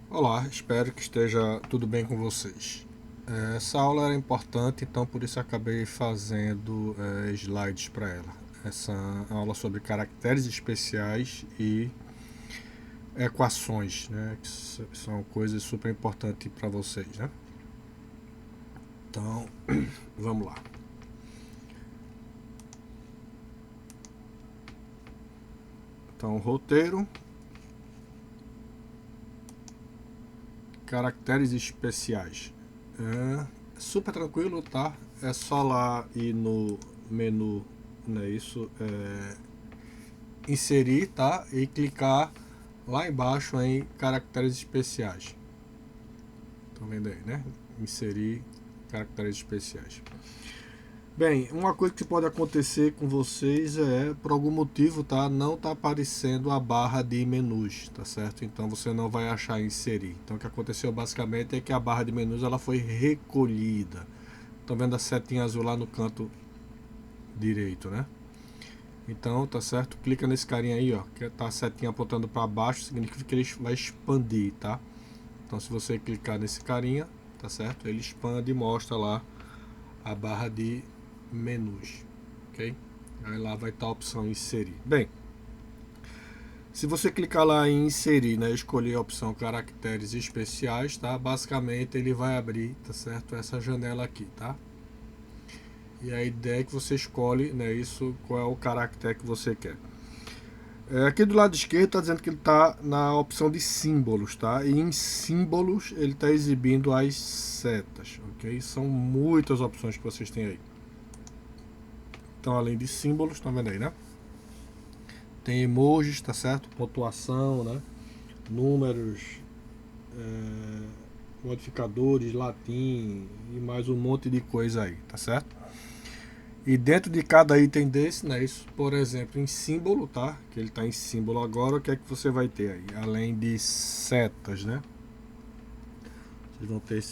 Olá, espero que esteja tudo bem com vocês. Essa aula era importante, então por isso acabei fazendo slides para ela. Essa aula sobre caracteres especiais e equações, né, que são coisas super importantes para vocês, né? Então, vamos lá. Então, roteiro, caracteres especiais. Super tranquilo, tá? É só lá ir no menu, né? Isso, inserir, tá? E clicar lá embaixo em caracteres especiais. Estão vendo aí, né? Inserir caracteres especiais. Bem, uma coisa que pode acontecer com vocês por algum motivo, tá? Não tá aparecendo a barra de menus, tá certo? Então você não vai achar inserir. Então o que aconteceu basicamente é que a barra de menus ela foi recolhida. Estão vendo a setinha azul lá no canto direito, né? Então, tá certo? Clica nesse carinha aí, ó, que tá a setinha apontando para baixo, significa que ele vai expandir, tá? Então, se você clicar nesse carinha, tá certo? Ele expande e mostra lá a barra de menus, ok? Aí lá vai estar a opção inserir. Bem, se você clicar lá em inserir, né, escolher a opção caracteres especiais, tá? Basicamente ele vai abrir, tá certo? Essa janela aqui, tá? E a ideia é que você escolhe, né, isso, qual é o caractere que você quer. Aqui do lado esquerdo está dizendo que ele está na opção de símbolos, tá? E em símbolos ele está exibindo as setas, ok? São muitas opções que vocês têm aí. Então, além de símbolos, estão vendo aí, né? Tem emojis, tá certo? Pontuação, né? Números, modificadores, latim e mais um monte de coisa aí, tá certo? E dentro de cada item desse, né, isso, por exemplo, em símbolo, tá? Que ele está em símbolo agora, o que é que você vai ter aí? Além de setas, né? Vocês vão ter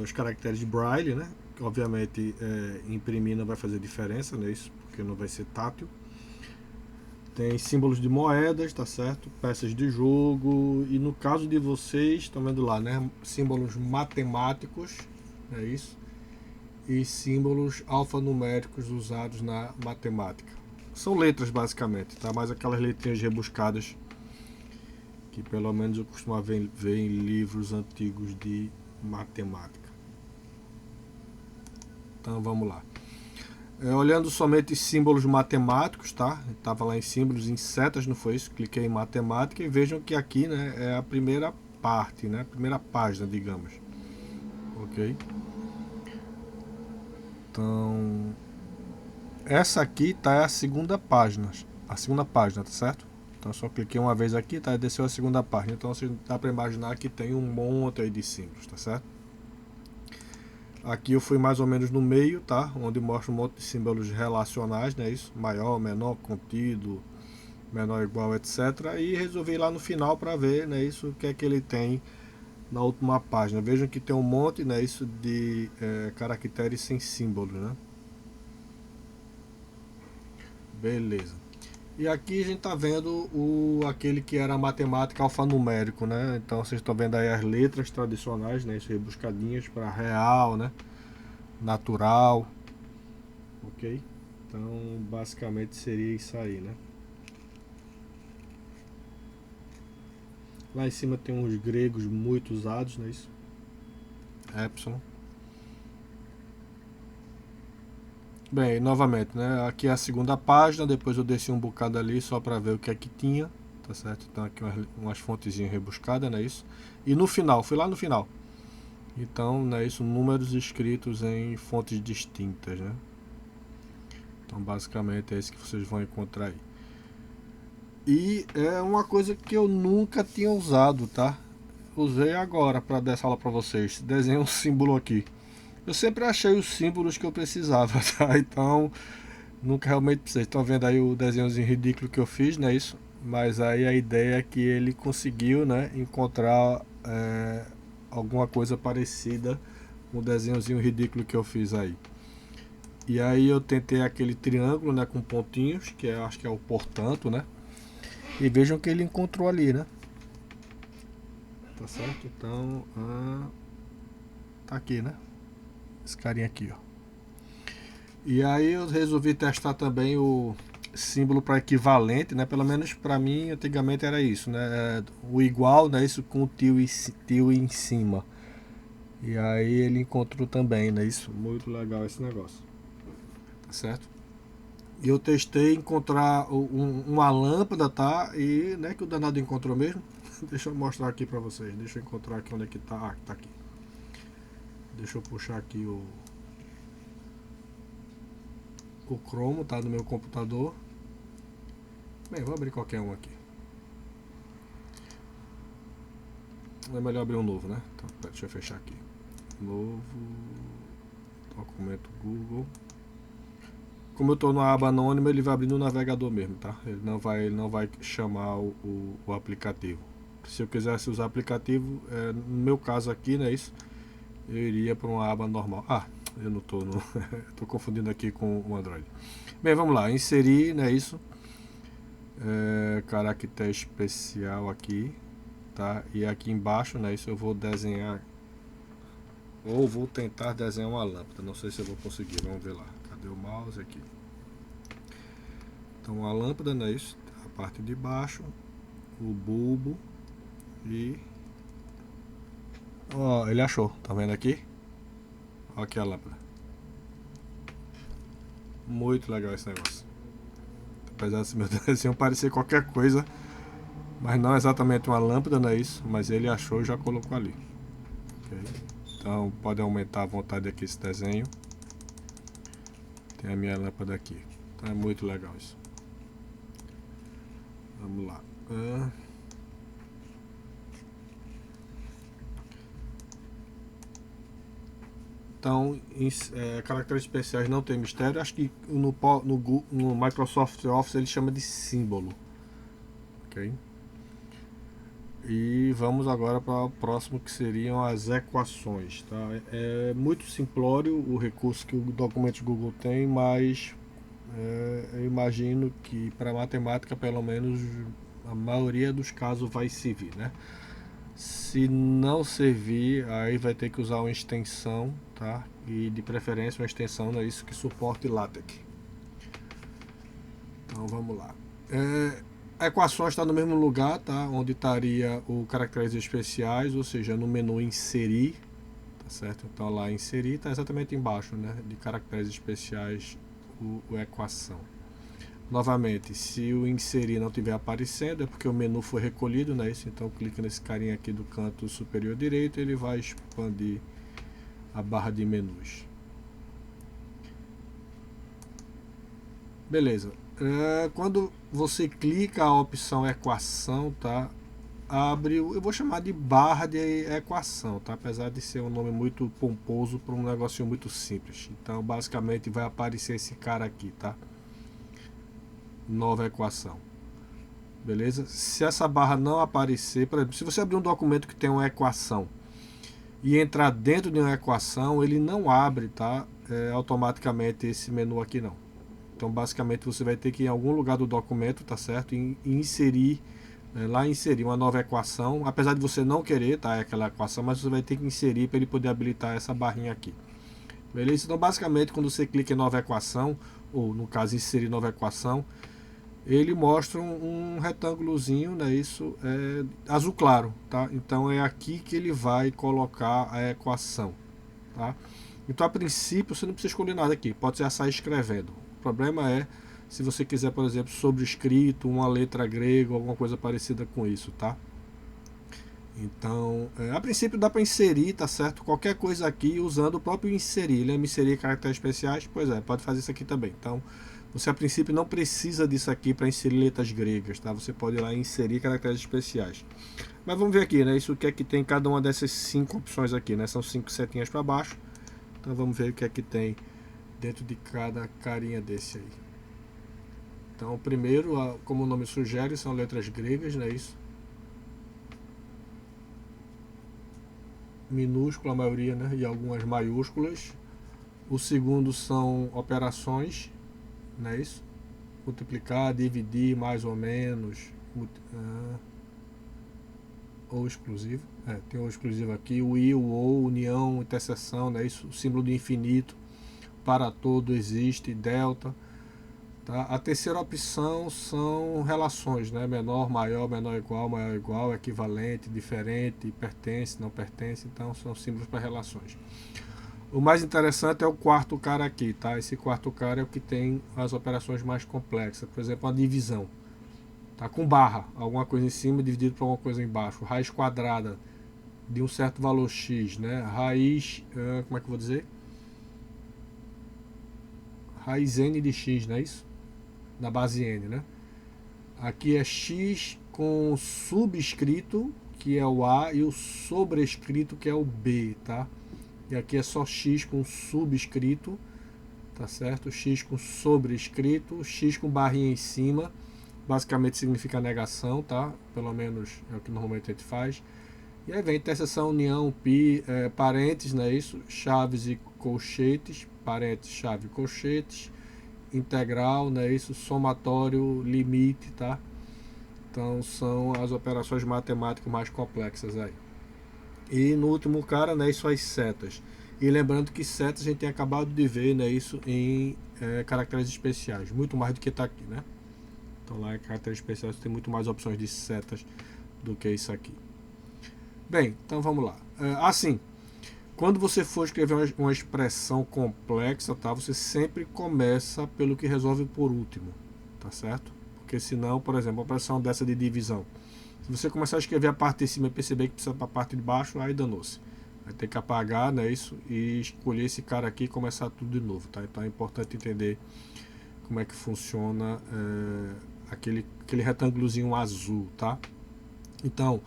os caracteres de Braille, né? Que obviamente imprimir não vai fazer diferença, né? Isso, porque não vai ser tátil. Tem símbolos de moedas, tá certo? Peças de jogo. E no caso de vocês, estão vendo lá, né? Símbolos matemáticos, é isso? E símbolos alfanuméricos usados na matemática. São letras basicamente, tá? Mais aquelas letrinhas rebuscadas que pelo menos eu costumo ver em livros antigos de matemática. Então vamos lá. Olhando somente símbolos matemáticos, tá? Estava lá em símbolos, em setas, não foi isso? Cliquei em matemática e vejam que aqui, né, é a primeira parte, né? A primeira página, digamos. Ok? Então, essa aqui tá a segunda página. A segunda página, tá certo? Então só cliquei uma vez aqui, tá? E desceu a segunda página. Então você dá para imaginar que tem um monte aí de símbolos, tá certo? Aqui eu fui mais ou menos no meio, tá? Onde mostra um monte de símbolos relacionais, né? Isso, maior, menor, contido, menor, igual, etc. E resolvi ir lá no final para ver, né? Isso, o que é que ele tem na última página. Vejam que tem um monte, né? Isso de caracteres sem símbolo, né? Beleza. E aqui a gente está vendo aquele que era matemática alfanumérico, né? Então vocês estão vendo aí as letras tradicionais, né? Isso rebuscadinhas para real, né? Natural, ok? Então basicamente seria isso aí, né? Lá em cima tem uns gregos muito usados, né? Isso, epsilon. Bem, novamente, né? Aqui é a segunda página, depois eu desci um bocado ali só para ver o que é que tinha, tá certo? Então aqui umas fontezinhas rebuscadas, né? Isso. E no final, fui lá no final. Então, né, isso, números escritos em fontes distintas, né? Então, basicamente é isso que vocês vão encontrar aí. E é uma coisa que eu nunca tinha usado, tá? Usei agora para dar essa aula para vocês. Desenhei um símbolo aqui. Eu sempre achei os símbolos que eu precisava, tá? Então, nunca realmente precisei. Estão vendo aí o desenhozinho ridículo que eu fiz, não é isso? Mas aí a ideia é que ele conseguiu, né, encontrar alguma coisa parecida com o desenhozinho ridículo que eu fiz aí. E aí eu tentei aquele triângulo, né, com pontinhos, que acho que é o portanto, né? E vejam que ele encontrou ali, né? tá certo? Então, tá aqui, né? Esse carinha aqui, ó. E aí eu resolvi testar também o símbolo para equivalente, né? Pelo menos para mim antigamente era isso, né? O igual, né? Isso com o tio em cima. E aí ele encontrou também, né? Isso, muito legal esse negócio, tá certo? E eu testei encontrar uma lâmpada, tá? E, né, que o danado encontrou mesmo. Deixa eu mostrar aqui pra vocês. Deixa eu encontrar aqui onde é que tá. Ah, tá aqui. Deixa eu puxar aqui o Chrome, tá? No meu computador. Bem, vou abrir qualquer um aqui. É melhor abrir um novo, né? Então, deixa eu fechar aqui. Novo. Documento Google. Como eu estou na aba anônima, ele vai abrir no navegador mesmo, tá? Ele não vai chamar o aplicativo. Se eu quisesse usar aplicativo, no meu caso aqui, né, isso, eu iria para uma aba normal. Ah, eu não estou, estou confundindo aqui com o Android. Bem, vamos lá, inserir, né, isso, caractere especial aqui, tá? E aqui embaixo, né, isso eu vou desenhar, ou vou tentar desenhar uma lâmpada. Não sei se eu vou conseguir, vamos ver lá. Cadê o mouse aqui? Então a lâmpada, né, isso, a parte de baixo, o bulbo e... Ó, ele achou, tá vendo aqui? Ó aqui a lâmpada. Muito legal esse negócio. Apesar desse meu desenho parecer qualquer coisa, mas não exatamente uma lâmpada, não é isso? Mas ele achou e já colocou ali. Okay. Então pode aumentar à vontade aqui esse desenho. Tem a minha lâmpada aqui. Então é muito legal isso. Vamos lá. Então, caracteres especiais não tem mistério. Acho que no Microsoft Office ele chama de símbolo. Ok? E vamos agora para o próximo, que seriam as equações. Tá? É muito simplório o recurso que o documento Google tem, mas eu imagino que para matemática, pelo menos, a maioria dos casos vai servir, né? Se não servir, aí vai ter que usar uma extensão, tá? E de preferência uma extensão, não é isso, que suporte LaTeX. Então vamos lá. A equação está no mesmo lugar, tá? Onde estaria o caracteres especiais, ou seja, no menu inserir, tá certo? Então lá inserir está exatamente embaixo, né? De caracteres especiais, o equação. Novamente, se o inserir não estiver aparecendo, é porque o menu foi recolhido, né? Então clica nesse carinha aqui do canto superior direito, ele vai expandir a barra de menus. Beleza. Quando você clica a opção equação, tá? Abre, eu vou chamar de barra de equação, tá? Apesar de ser um nome muito pomposo para um negocinho muito simples. Então, basicamente vai aparecer esse cara aqui, tá? Nova equação. Beleza? Se essa barra não aparecer, por exemplo, se você abrir um documento que tem uma equação e entrar dentro de uma equação, ele não abre, tá? Automaticamente esse menu aqui não. Então basicamente você vai ter que ir em algum lugar do documento, tá certo? E inserir, lá inserir uma nova equação, apesar de você não querer, tá? Aquela equação, mas você vai ter que inserir para ele poder habilitar essa barrinha aqui. Beleza? Então basicamente quando você clica em nova equação, ou no caso inserir nova equação, ele mostra um retângulozinho, né? Isso é azul claro, tá? Então é aqui que ele vai colocar a equação, tá? Então a princípio você não precisa escolher nada aqui, pode ser sair escrevendo. O problema é se você quiser, por exemplo, sobrescrito, uma letra grega, alguma coisa parecida com isso, tá? Então, a princípio dá para inserir, tá certo? Qualquer coisa aqui usando o próprio inserir. Lembra inserir caracteres especiais? Pois é, pode fazer isso aqui também. Então, você a princípio não precisa disso aqui para inserir letras gregas, tá? Você pode ir lá e inserir caracteres especiais. Mas vamos ver aqui, né? Isso que é que tem cada uma dessas 5 opções aqui, né? São 5 setinhas para baixo. Então vamos ver o que é que tem dentro de cada carinha desse aí. Então, primeiro, como o nome sugere, são letras gregas, não é isso? Minúscula a maioria, né? E algumas maiúsculas. O segundo são operações, não é isso? Multiplicar, dividir, mais ou menos. ou exclusivo, tem ou exclusivo aqui, o e, o ou, união, interseção, né? Isso, o símbolo do infinito, para todo existe, delta. Tá? A terceira opção são relações, né? Menor, maior igual, equivalente, diferente, pertence, não pertence, então são símbolos para relações. O mais interessante é o quarto cara aqui, tá? Esse quarto cara é o que tem as operações mais complexas, por exemplo, a divisão, tá? Com barra, alguma coisa em cima dividido por alguma coisa embaixo, raiz quadrada de um certo valor x, né? Raiz, como é que eu vou dizer? Raiz n de x, não é isso? Da base n, né? Aqui é x com subscrito, que é o a, e o sobrescrito, que é o b, tá? E aqui é só x com subscrito, tá certo? X com sobrescrito, x com barrinha em cima, basicamente significa negação, tá? Pelo menos é o que normalmente a gente faz. E aí vem interseção, união, pi, parênteses, não é isso? Chaves e colchetes, parênteses, chave e colchetes, integral, não é isso? Somatório, limite, tá? Então são as operações matemáticas mais complexas aí. E no último cara, né, isso as setas. E lembrando que setas a gente tem acabado de ver, né, isso em caracteres especiais, muito mais do que está aqui, né? Então lá em caracteres especiais tem muito mais opções de setas do que isso aqui. Bem, então vamos lá. Assim, quando você for escrever uma expressão complexa, tá, você sempre começa pelo que resolve por último, tá certo? Porque senão, por exemplo, uma operação dessa de divisão, se você começar a escrever a parte de cima e perceber que precisa para a parte de baixo, aí danou-se. Vai ter que apagar, né, isso, e escolher esse cara aqui e começar tudo de novo, tá? Então é importante entender como é que funciona aquele retângulozinho azul, tá? Então,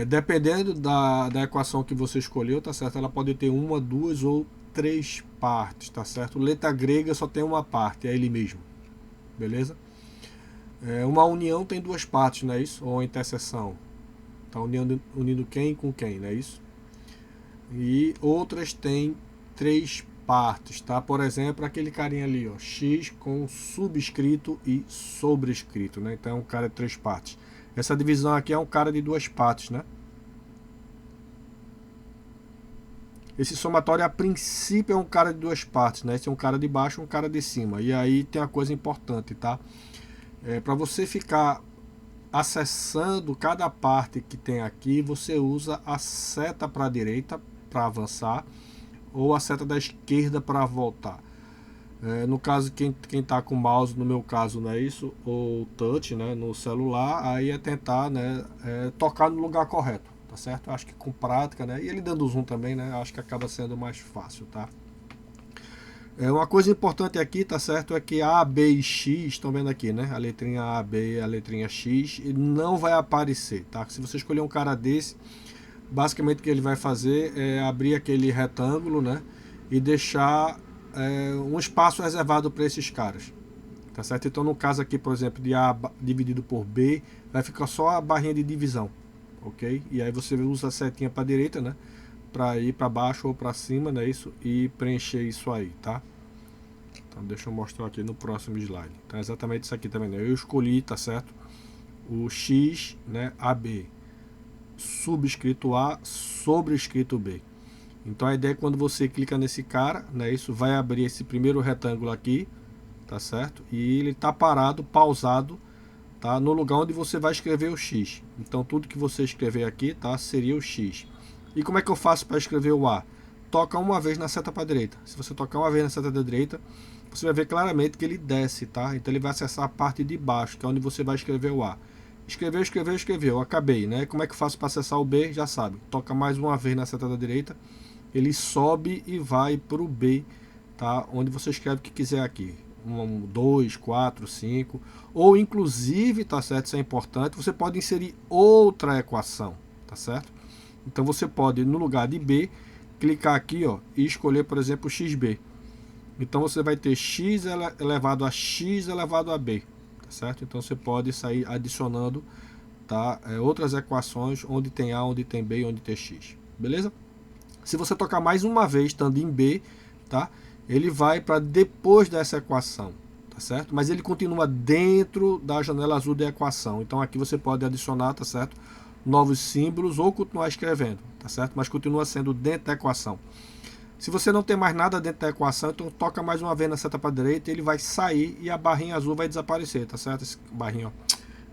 dependendo da equação que você escolheu, tá certo? Ela pode ter uma, duas ou três partes, tá certo? Letra grega só tem uma parte, é ele mesmo, beleza? Uma união tem duas partes, não é isso? Ou interseção. Está unindo quem com quem, não é isso? E outras têm três partes, tá? Por exemplo, aquele carinha ali, ó, x com subscrito e sobrescrito, né? Então é um cara de três partes. Essa divisão aqui é um cara de duas partes, né? Esse somatório a princípio é um cara de duas partes, né? Esse é um cara de baixo e um cara de cima. E aí tem uma coisa importante, tá? Para você ficar acessando cada parte que tem aqui, você usa a seta para a direita para avançar ou a seta da esquerda para voltar. No caso, quem está com o mouse, no meu caso, não é isso, ou touch, né, no celular, aí é tentar, né, tocar no lugar correto, tá certo? Acho que com prática, né, e ele dando zoom também, né, acho que acaba sendo mais fácil, tá? Uma coisa importante aqui, tá certo, é que A, B e X, estão vendo aqui, né? A letrinha A, B e a letrinha X não vai aparecer, tá? Se você escolher um cara desse, basicamente o que ele vai fazer é abrir aquele retângulo, né? E deixar um espaço reservado para esses caras, tá certo? Então no caso aqui, por exemplo, de A dividido por B, vai ficar só a barrinha de divisão, ok? E aí você usa a setinha para a direita, né? Para ir para baixo ou para cima, né? Isso, e preencher isso aí, tá? Então deixa eu mostrar aqui no próximo slide. Então é exatamente isso aqui também, né? Eu escolhi, tá certo? O X, né? AB, subscrito A, sobrescrito B. Então a ideia é que quando você clica nesse cara, né? Isso vai abrir esse primeiro retângulo aqui, tá certo? E ele tá parado, pausado, tá? No lugar onde você vai escrever o X. Então tudo que você escrever aqui, tá? Seria o X. E como é que eu faço para escrever o A? Toca uma vez na seta para a direita. Se você tocar uma vez na seta da direita, você vai ver claramente que ele desce, tá? Então ele vai acessar a parte de baixo, que é onde você vai escrever o A. Escreveu, acabei, né? Como é que eu faço para acessar o B? Já sabe. Toca mais uma vez na seta da direita, ele sobe e vai para o B, tá? Onde você escreve o que quiser aqui. 1, 2, 4, 5. Ou inclusive, tá certo? Isso é importante, você pode inserir outra equação, tá certo? Então você pode, no lugar de B, clicar aqui, ó, e escolher, por exemplo, XB. Então você vai ter x elevado a x elevado a b, tá certo? Então você pode sair adicionando, tá, outras equações onde tem a, onde tem b e onde tem x, beleza? Se você tocar mais uma vez estando em b, tá, ele vai para depois dessa equação, tá certo? Mas ele continua dentro da janela azul da equação. Então aqui você pode adicionar, tá certo, novos símbolos ou continuar escrevendo, tá certo? Mas continua sendo dentro da equação. Se você não tem mais nada dentro da equação, então toca mais uma vez na seta para a direita, ele vai sair e a barrinha azul vai desaparecer, tá certo? Esse barrinho,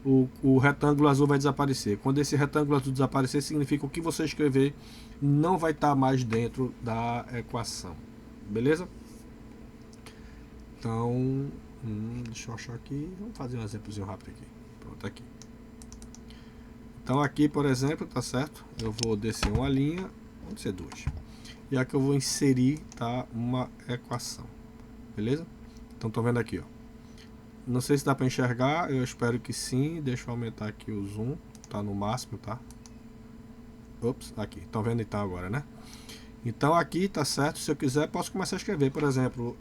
ó. O retângulo azul vai desaparecer. Quando esse retângulo azul desaparecer, significa que o que você escrever não vai estar mais dentro da equação. Beleza? Então, deixa eu achar aqui. Vamos fazer um exemplozinho rápido aqui. Pronto, aqui. Então aqui, por exemplo, tá certo? Eu vou descer uma linha, vamos ser duas. E aqui eu vou inserir, tá, uma equação. Beleza? Então tô vendo aqui, ó. Não sei se dá para enxergar, eu espero que sim. Deixa eu aumentar aqui o zoom, tá no máximo, tá? Ops, aqui. Estão vendo então agora, né? Então aqui, tá certo? Se eu quiser, posso começar a escrever, por exemplo,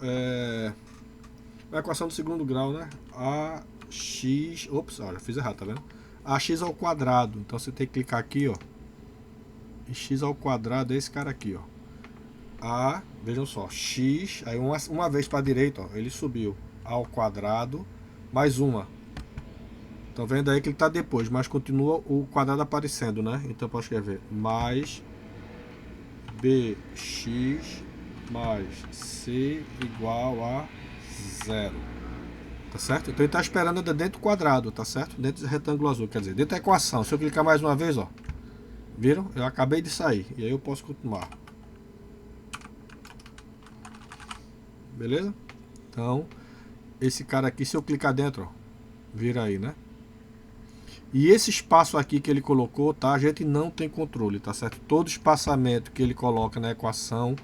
a equação do segundo grau, né? AX, ops, olha, fiz errado, tá vendo? AX ao quadrado. Então você tem que clicar aqui, ó. E x ao quadrado é esse cara aqui, ó. Vejam só, x, aí uma vez para a direita, ó, ele subiu ao quadrado, mais uma. Estão vendo aí que ele está depois, mas continua o quadrado aparecendo, né? Então eu posso escrever mais bx mais c igual a 0. Tá certo? Então ele está esperando dentro do quadrado, tá certo? Dentro do retângulo azul, quer dizer, dentro da equação. Se eu clicar mais uma vez, ó, viram? Eu acabei de sair, e aí eu posso continuar. Beleza? Então, esse cara aqui, se eu clicar dentro, ó, vira aí, né? E esse espaço aqui que ele colocou, tá? A gente não tem controle, tá certo? Todo espaçamento que ele coloca na equação,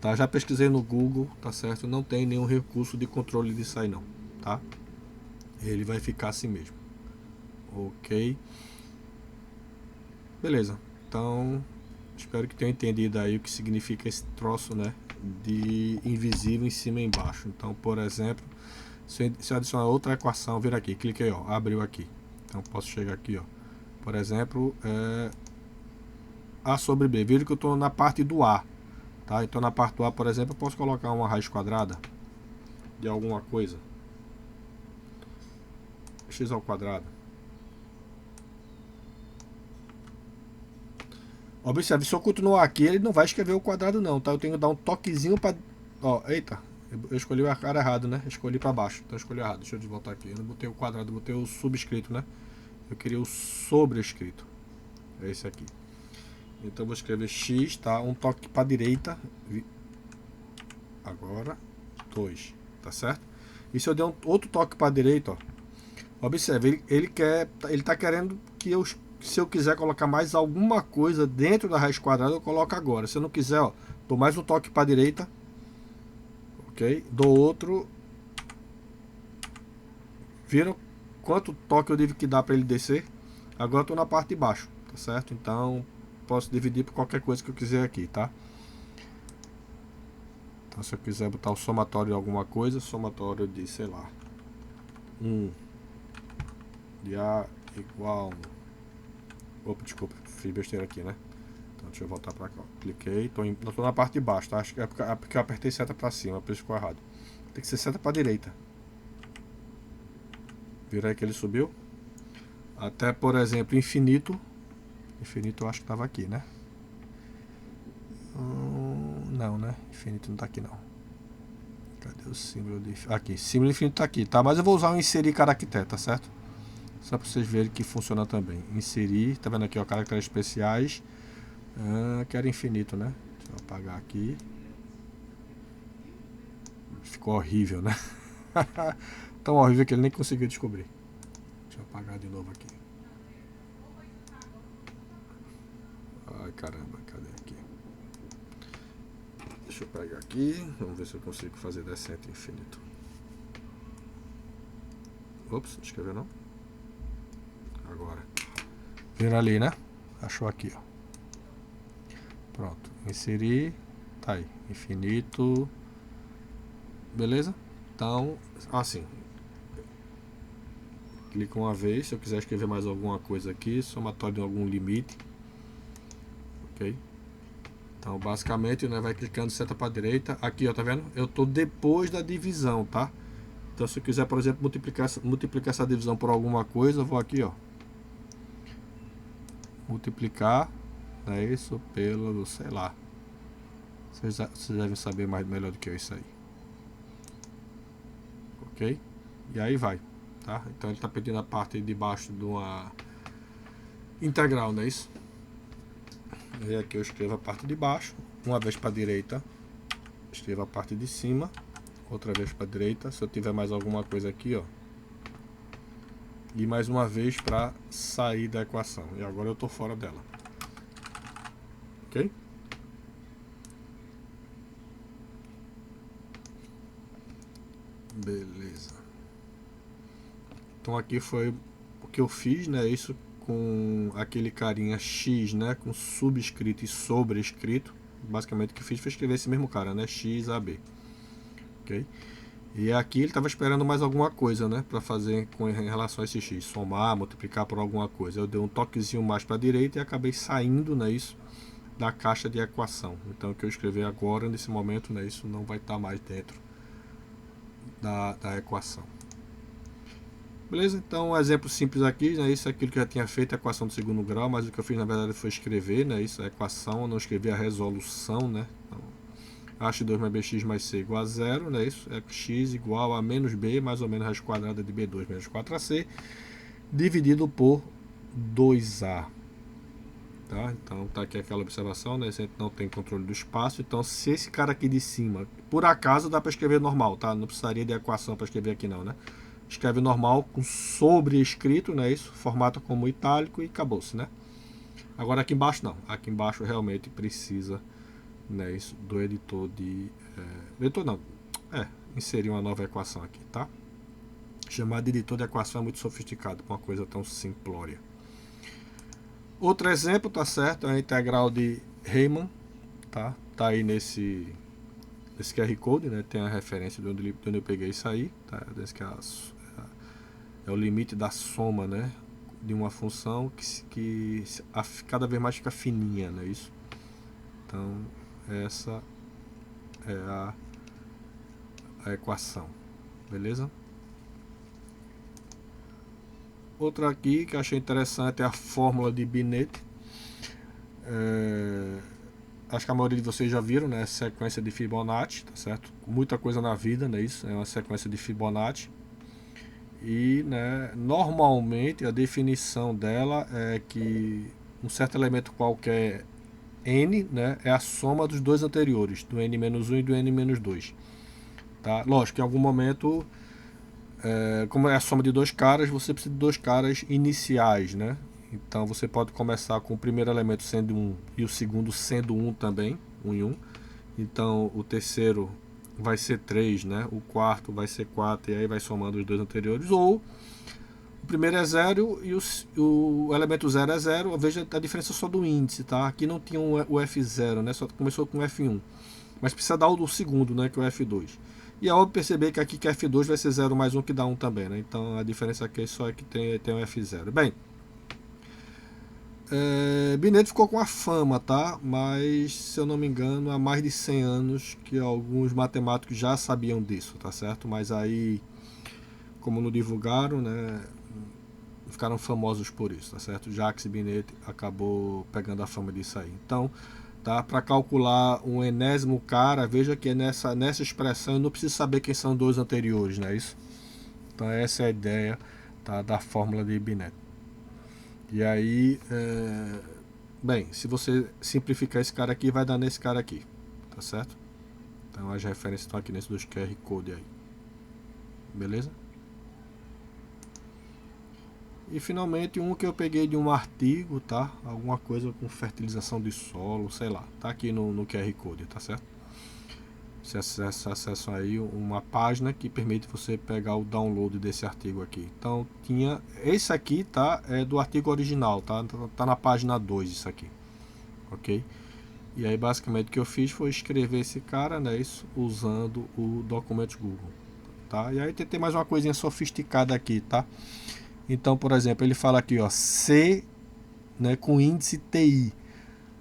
tá? Já pesquisei no Google, tá certo? Não tem nenhum recurso de controle disso aí não, tá? Ele vai ficar assim mesmo. Ok. Beleza. Então, espero que tenham entendido aí o que significa esse troço, né? De invisível em cima e embaixo. Então, por exemplo, se eu adicionar outra equação, vira aqui, cliquei, ó, abriu aqui. Então posso chegar aqui, ó. Por exemplo, A sobre B. Viram que eu estou na parte do A, tá? Então na parte do A, por exemplo, eu posso colocar uma raiz quadrada de alguma coisa. X ao quadrado. Observe, se eu continuar aqui, ele não vai escrever o quadrado não, tá? Eu tenho que dar um toquezinho para... Ó, eita, eu escolhi o cara errado, né? Escolhi para baixo, então eu escolhi errado. Deixa eu voltar aqui. Eu não botei o quadrado, eu botei o subscrito, né? Eu queria o sobrescrito. É esse aqui. Então eu vou escrever X, tá? Um toque para direita. Agora, 2, tá certo? E se eu der outro toque para direita, ó. Observe, ele tá querendo que eu... Se eu quiser colocar mais alguma coisa dentro da raiz quadrada, eu coloco agora. Se eu não quiser, ó, dou mais um toque para a direita. Ok? Dou outro. Viram quanto toque eu tive que dar para ele descer? Agora eu estou na parte de baixo, tá certo? Então, posso dividir por qualquer coisa que eu quiser aqui, tá? Então, se eu quiser botar o somatório de alguma coisa, somatório de, sei lá, 1 de A igual... Opa, desculpa, fiz besteira aqui, né? Então deixa eu voltar pra cá. Cliquei, não tô na parte de baixo, tá? Acho que é porque eu apertei seta pra cima, por isso ficou errado. Tem que ser seta pra direita. Vira aí que ele subiu. Até, por exemplo, infinito. Infinito eu acho que tava aqui, né? Não, né? Infinito não tá aqui, não. Cadê o símbolo de... Aqui, símbolo infinito tá aqui, tá? Mas eu vou usar o inserir caractere, tá certo? Só para vocês verem que funciona também. Inserir, tá vendo aqui, ó, caracteres especiais. Que era infinito, né? Deixa eu apagar aqui. Ficou horrível, né? Tão horrível que ele nem conseguiu descobrir. Deixa eu apagar de novo aqui. Ai, caramba, cadê aqui? Deixa eu pegar aqui. Vamos ver se eu consigo fazer decente infinito. Ops, não escreveu não? Agora. Vira ali, né? Achou aqui, ó. Pronto. Inserir. Tá aí. Infinito. Beleza? Então, assim. Clica uma vez. Se eu quiser escrever mais alguma coisa aqui. Somatório de algum limite. Ok? Então, basicamente, né, vai clicando seta para direita. Aqui, ó, tá vendo? Eu tô depois da divisão, tá? Então, se eu quiser, por exemplo, multiplicar essa divisão por alguma coisa, eu vou aqui, ó. multiplicar, né, isso pelo, sei lá, vocês devem saber melhor do que eu isso aí, ok? E aí vai, tá? Então ele está pedindo a parte de baixo de uma integral, não é isso? E aqui eu escrevo a parte de baixo, uma vez para a direita, escrevo a parte de cima, outra vez para a direita. Se eu tiver mais alguma coisa aqui, ó, e mais uma vez para sair da equação. E agora eu estou fora dela, ok? Beleza. Então aqui foi o que eu fiz, né? Isso com aquele carinha X, né? Com subscrito e sobrescrito. Basicamente o que eu fiz foi escrever esse mesmo cara, né? XAB, ok? E aqui ele estava esperando mais alguma coisa, né? Para fazer em relação a esse X, somar, multiplicar por alguma coisa. Eu dei um toquezinho mais para a direita e acabei saindo, né? Isso da caixa de equação. Então o que eu escrevi agora nesse momento, né? Isso não vai estar mais dentro da equação. Beleza? Então um exemplo simples aqui, né? Isso é aquilo que eu já tinha feito, a equação do segundo grau, mas o que eu fiz na verdade foi escrever, né? Isso é a equação, eu não escrevi a resolução, né? Então, A2 mais BX mais C igual a 0, né? Isso é X igual a menos B, mais ou menos raiz quadrada de B2 menos 4AC, dividido por 2A. Tá? Então tá aqui aquela observação, né? A gente não tem controle do espaço, então se esse cara aqui de cima, por acaso dá para escrever normal, tá? Não precisaria de equação para escrever aqui não, né? Escreve normal com sobrescrito, né? Isso, formata como itálico e acabou-se, né? Agora aqui embaixo não, aqui embaixo realmente precisa, né, isso, do editor de... editor não, inserir uma nova equação aqui, tá? Chamar de editor de equação é muito sofisticado para uma coisa tão simplória. Outro exemplo, tá certo? É a integral de Riemann, tá? Tá aí nesse QR Code, né? Tem a referência de onde eu peguei isso aí, tá? Esse que é o limite da soma, né? De uma função que cada vez mais fica fininha, né? Isso. Então essa é a equação, beleza? Outra aqui que eu achei interessante é a fórmula de Binet. Acho que a maioria de vocês já viram, né? Sequência de Fibonacci, tá certo? Muita coisa na vida, né? Isso é uma sequência de Fibonacci. E, né, normalmente a definição dela é que um certo elemento qualquer n, né, é a soma dos dois anteriores, do n-1 e do n-2. Tá? Lógico que em algum momento, como é a soma de dois caras, você precisa de dois caras iniciais, né? Então você pode começar com o primeiro elemento sendo 1 e o segundo sendo 1 também, 1 e 1. Então o terceiro vai ser 3, né? O quarto vai ser 4 e aí vai somando os dois anteriores. Ou o primeiro é 0 e o elemento 0 é 0. Veja a diferença só do índice, tá? Aqui não tinha o F0, né? Só começou com o F1. Mas precisa dar o do segundo, né? Que é o F2. E é óbvio perceber que aqui que F2 vai ser 0 mais 1 que dá 1 também, né? Então a diferença aqui só é que tem o F0. Bem, Binet ficou com a fama, tá? Mas, se eu não me engano, há mais de 100 anos que alguns matemáticos já sabiam disso, tá certo? Mas aí, como não divulgaram, né, ficaram famosos por isso, tá certo? Jacques Binet acabou pegando a fama disso aí. Então, tá? Para calcular um enésimo cara, veja que nessa expressão eu não preciso saber quem são dois anteriores, não é isso? Então essa é a ideia, tá, da fórmula de Binet. E aí, bem, se você simplificar esse cara aqui, vai dar nesse cara aqui, tá certo? Então as referências estão aqui nesses dois QR Code aí, beleza? E finalmente um que eu peguei de um artigo, tá? Alguma coisa com fertilização de solo, sei lá, tá aqui no QR Code, tá certo? Você acessa aí uma página que permite você pegar o download desse artigo aqui. Então tinha esse aqui, tá? É do artigo original, tá? Tá na página 2 isso aqui, ok? E aí basicamente o que eu fiz foi escrever esse cara, né? Isso usando o documento Google, tá? E aí tem mais uma coisinha sofisticada aqui, tá? Então, por exemplo, ele fala aqui, ó, C, né, com índice TI.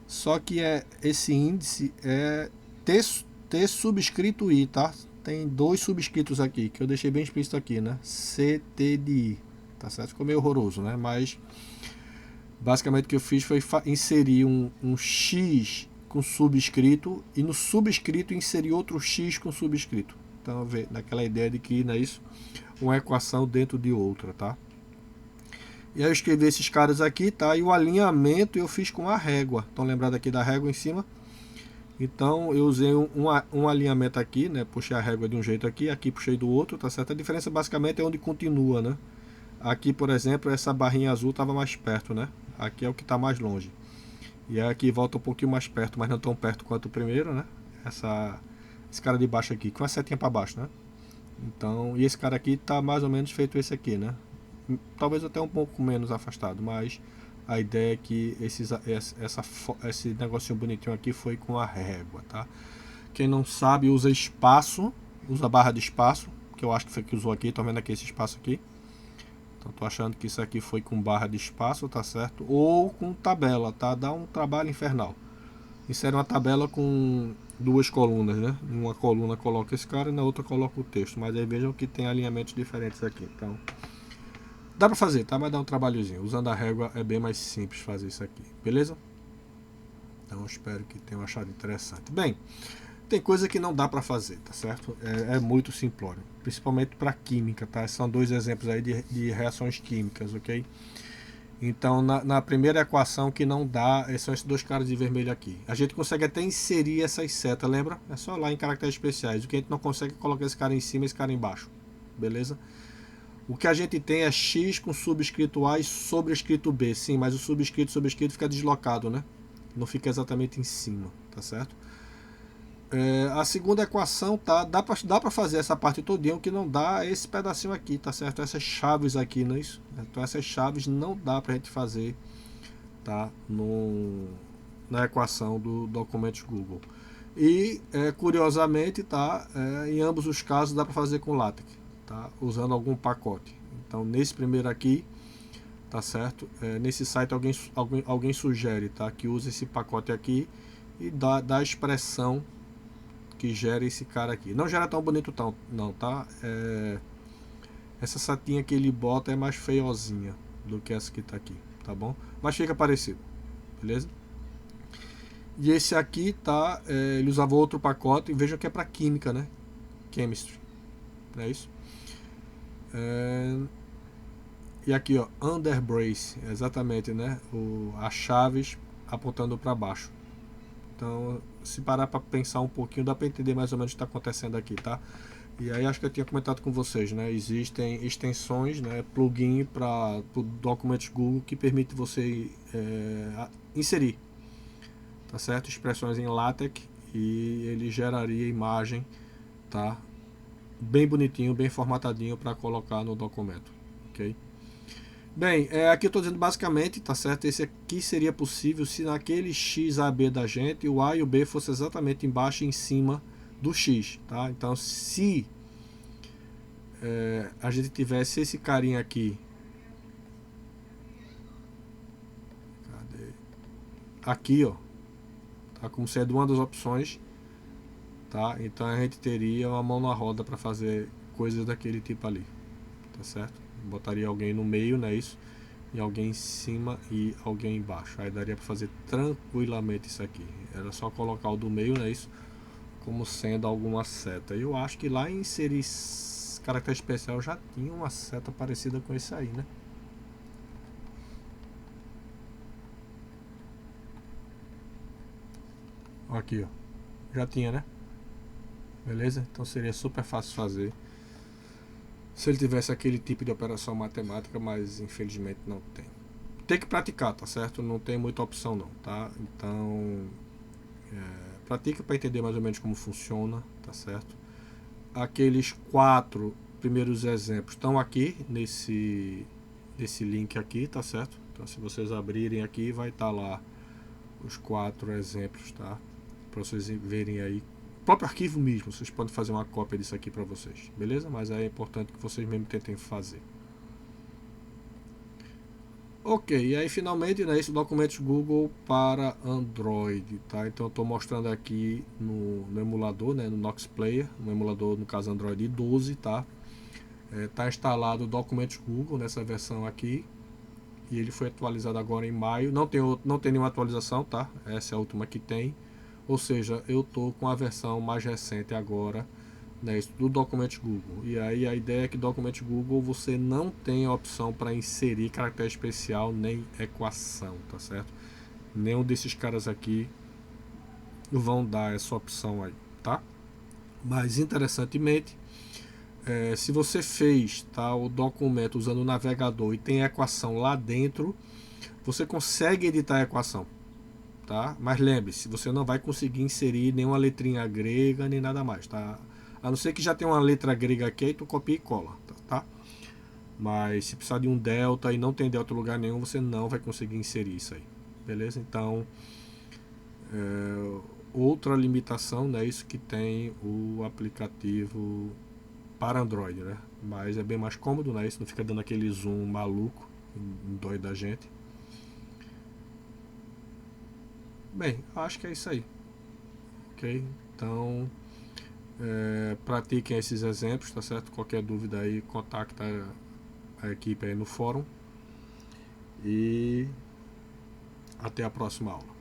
Só que esse índice é T subscrito I, tá? Tem dois subscritos aqui, que eu deixei bem explícito aqui, né? CT de I, tá certo? Ficou meio horroroso, né? Mas Basicamente o que eu fiz foi inserir um X com subscrito e no subscrito inserir outro X com subscrito. Então, vê, naquela ideia de que, não é isso? Uma equação dentro de outra, tá? E aí eu escrevi esses caras aqui, tá? E o alinhamento eu fiz com a régua. Estão lembrados aqui da régua em cima? Então eu usei um alinhamento aqui, né? Puxei a régua de um jeito aqui puxei do outro, tá certo? A diferença basicamente é onde continua, né? Aqui, por exemplo, essa barrinha azul estava mais perto, né? Aqui é o que está mais longe. E aqui volta um pouquinho mais perto, mas não tão perto quanto o primeiro, né? Esse cara de baixo aqui, com a setinha para baixo, né? Então, e esse cara aqui tá mais ou menos feito esse aqui, né? Talvez até um pouco menos afastado, mas a ideia é que esse negocinho bonitinho aqui foi com a régua, tá? Quem não sabe usa espaço, usa barra de espaço, que eu acho que foi que usou aqui, tô vendo aqui esse espaço aqui. Então tô achando que isso aqui foi com barra de espaço, tá certo? Ou com tabela, tá? Dá um trabalho infernal. Insere uma tabela com duas colunas, né? Uma coluna coloca esse cara e na outra coloca o texto. Mas aí vejam que tem alinhamentos diferentes aqui. Então, dá pra fazer, tá? Mas dá um trabalhozinho. Usando a régua é bem mais simples fazer isso aqui, beleza? Então, espero que tenham achado interessante. Bem, tem coisa que não dá pra fazer, tá certo? É muito simplório. Principalmente pra química, tá? São dois exemplos aí de reações químicas, ok? Então, na primeira equação que não dá, são esses dois caras de vermelho aqui. A gente consegue até inserir essas setas, lembra? É só lá em caracteres especiais. O que a gente não consegue é colocar esse cara em cima e esse cara embaixo. Beleza? O que a gente tem é X com subscrito A e sobrescrito B. Sim, mas o subscrito fica deslocado, né? Não fica exatamente em cima, tá certo? A segunda equação, tá? Dá pra fazer essa parte todinha, o que não dá é esse pedacinho aqui, tá certo? Essas chaves aqui, não é isso? Então essas chaves não dá pra gente fazer, tá? Na equação do documento Google. E, curiosamente, tá? Em ambos os casos dá pra fazer com LaTeX, tá? Usando algum pacote. Então nesse primeiro aqui, tá certo? Nesse site alguém sugere, tá? Que use esse pacote aqui e dá a expressão que gera esse cara aqui. Não gera tão bonito não, tá? Essa setinha que ele bota é mais feiozinha do que essa que tá aqui, tá bom? Mas fica parecido, beleza? E esse aqui, tá? Ele usava outro pacote e vejam que é para química, né? Chemistry, não é isso? E aqui, ó, underbrace, exatamente, né? As chaves apontando para baixo. Então, se parar para pensar um pouquinho, dá para entender mais ou menos o que está acontecendo aqui, tá? E aí acho que eu tinha comentado com vocês, né? Existem extensões, né? Plugin para documentos Google que permite você inserir, tá certo? Expressões em LaTeX e ele geraria imagem, tá? Bem bonitinho, bem formatadinho para colocar no documento, ok? Bem, aqui eu estou dizendo basicamente, tá certo? Esse aqui seria possível se naquele X, A, B da gente, o A e o B fosse exatamente embaixo e em cima do X, tá? Então, se a gente tivesse esse carinha aqui, cadê? Aqui, ó, tá? Como sendo uma das opções, tá? Então a gente teria uma mão na roda para fazer coisas daquele tipo ali, tá certo? Botaria alguém no meio, não é isso? E alguém em cima e alguém embaixo. Aí daria para fazer tranquilamente isso aqui. Era só colocar o do meio, não é isso? Como sendo alguma seta. Eu acho que lá em inserir caractere especial já tinha uma seta parecida com esse aí, né? Aqui, ó. Já tinha, né? Beleza? Então seria super fácil fazer se ele tivesse aquele tipo de operação matemática, mas infelizmente não tem. Tem que praticar, tá certo? Não tem muita opção não, tá? Então pratica para entender mais ou menos como funciona, tá certo? Aqueles 4 primeiros exemplos estão aqui nesse link aqui, tá certo? Então se vocês abrirem aqui vai estar lá os 4 exemplos, tá? Para vocês verem aí. O próprio arquivo mesmo, vocês podem fazer uma cópia disso aqui para vocês, beleza? Mas é importante que vocês mesmo tentem fazer. Ok, e aí finalmente, né, esse documentos Google para Android, tá? Então eu estou mostrando aqui no emulador, né, no Nox Player, no emulador, no caso Android 12, tá? Tá instalado o documentos Google nessa versão aqui. e ele foi atualizado agora em maio. Não tem nenhuma atualização, tá? Essa é a última que tem. Ou seja, eu tô com a versão mais recente agora, né, do Document Google. E aí a ideia é que Document Google você não tem a opção para inserir caractere especial nem equação, tá certo? Nenhum desses caras aqui vão dar essa opção aí, tá? Mas interessantemente, se você fez, tá, o documento usando o navegador e tem a equação lá dentro, você consegue editar a equação, tá? Mas lembre-se, você não vai conseguir inserir nenhuma letrinha grega nem nada mais, tá? A não ser que já tenha uma letra grega aqui, aí tu copia e cola, tá? Mas se precisar de um delta e não tem delta em lugar nenhum, você não vai conseguir inserir isso aí, beleza? Então, outra limitação, né? Isso que tem o aplicativo para Android, né? Mas é bem mais cômodo, né? Isso não fica dando aquele zoom maluco, dói da gente. Bem, acho que é isso aí, ok? Então, pratiquem esses exemplos, tá certo? Qualquer dúvida aí, contacta a equipe aí no fórum e até a próxima aula.